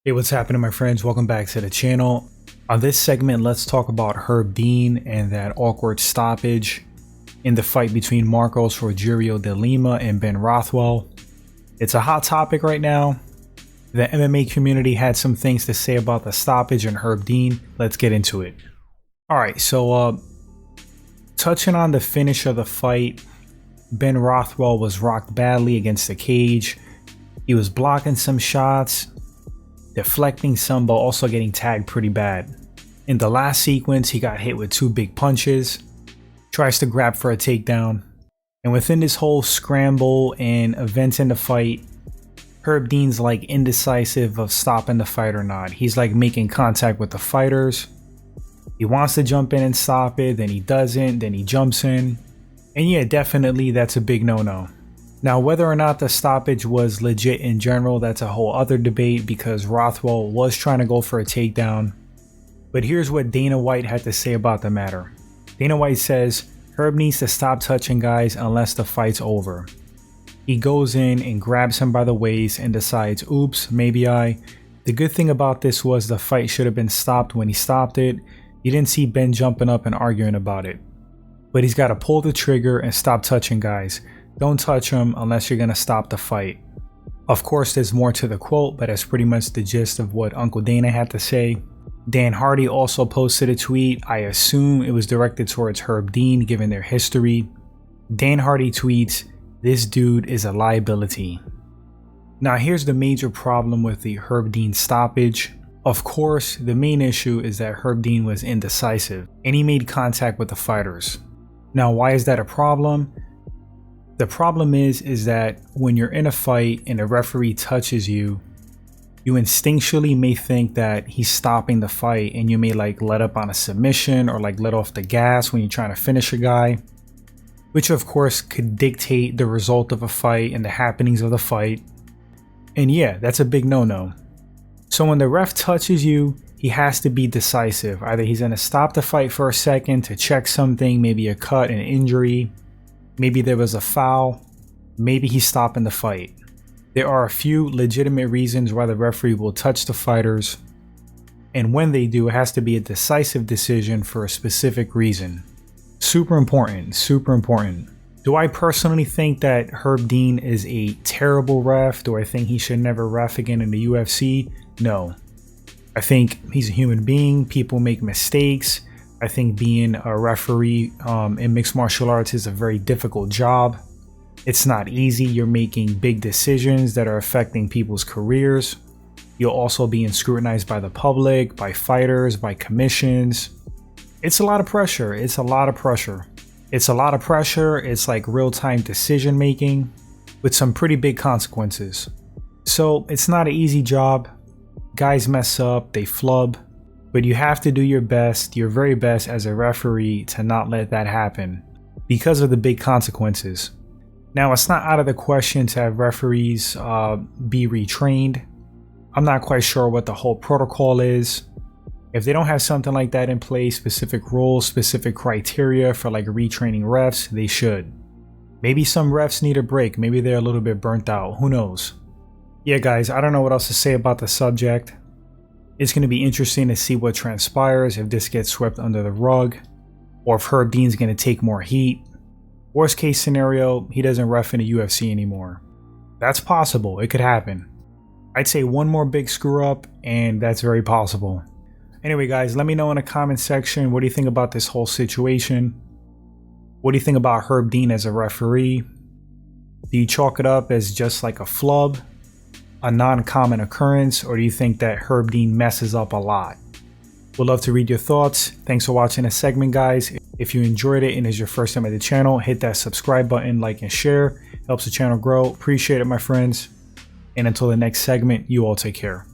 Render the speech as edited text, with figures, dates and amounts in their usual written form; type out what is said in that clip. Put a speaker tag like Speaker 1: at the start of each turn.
Speaker 1: Hey, what's happening, my friends? Welcome back to the channel. On this segment, let's talk about V.I.P.N and that awkward stoppage in the fight between Marcos Rogerio de Lima and Ben Rothwell. It's a hot topic right now. The MMA community had some things to say about the stoppage and V.I.P.N. Let's get into it. Alright, so touching on the finish of the fight, Ben Rothwell was rocked badly against the cage. He was blocking some shots, deflecting some, but also getting tagged pretty bad. In the last sequence, he got hit with two big punches, tries to grab for a takedown, and within this whole scramble and events in the fight, V.I.P.N's like indecisive of stopping the fight or not. He's like making contact with the fighters. He wants to jump in and stop it, then he doesn't, then he jumps in. And yeah, definitely that's a big no-no. Now, whether or not the stoppage was legit in general, that's a whole other debate because Rothwell was trying to go for a takedown. But here's what Dana White had to say about the matter. Dana White says, Herb needs to stop touching guys unless the fight's over. He goes in and grabs him by the waist and decides, oops, maybe I. The good thing about this was the fight should have been stopped when he stopped it. You didn't see Ben jumping up and arguing about it. But he's got to pull the trigger and stop touching guys. Don't touch him unless you're going to stop the fight. Of course, there's more to the quote, but that's pretty much the gist of what Uncle Dana had to say. Dan Hardy also posted a tweet. I assume it was directed towards V.I.P.N given their history. Dan Hardy tweets, "This dude is a liability." Now here's the major problem with the V.I.P.N stoppage. Of course, the main issue is that V.I.P.N was indecisive and he made contact with the fighters. Now, why is that a problem? The problem is that when you're in a fight and a referee touches you, you instinctually may think that he's stopping the fight and you may like let up on a submission or like let off the gas when you're trying to finish a guy, which of course could dictate the result of a fight and the happenings of the fight. And yeah, that's a big no-no. So when the ref touches you, he has to be decisive. Either he's going to stop the fight for a second to check something, maybe a cut, an injury. Maybe there was a foul. Maybe he's stopping the fight. There are a few legitimate reasons why the referee will touch the fighters. And when they do, it has to be a decisive decision for a specific reason. Super important, super important. Do I personally think that V.I.P.N is a terrible ref? Do I think he should never ref again in the UFC? No. I think he's a human being. People make mistakes. I think being a referee in mixed martial arts is a very difficult job. It's not easy. You're making big decisions that are affecting people's careers. You'll also be scrutinized by the public, by fighters, by commissions. It's a lot of pressure. It's a lot of pressure. It's a lot of pressure. It's like real-time decision making with some pretty big consequences. So it's not an easy job. Guys mess up, they flub. But you have to do your best, your very best as a referee to not let that happen because of the big consequences. Now, it's not out of the question to have referees be retrained. I'm not quite sure what the whole protocol is. If they don't have something like that in place, specific rules, specific criteria for like retraining refs, they should. Maybe some refs need a break. Maybe they're a little bit burnt out. Who knows? Yeah, guys, I don't know what else to say about the subject. It's going to be interesting to see what transpires, if this gets swept under the rug, or if V.I.P.N's going to take more heat. Worst case scenario, he doesn't ref in the UFC anymore. That's possible. It could happen. I'd say one more big screw up, and that's very possible. Anyway, guys, let me know in the comment section, what do you think about this whole situation? What do you think about V.I.P.N as a referee? Do you chalk it up as just like a flub? A non-common occurrence, or do you think that V.I.P.N messes up a lot? Would love to read your thoughts. Thanks for watching this segment, guys. If you enjoyed it and is your first time at the channel, hit that subscribe button, like and share. Helps the channel grow. Appreciate it, my friends. And until the next segment, you all take care.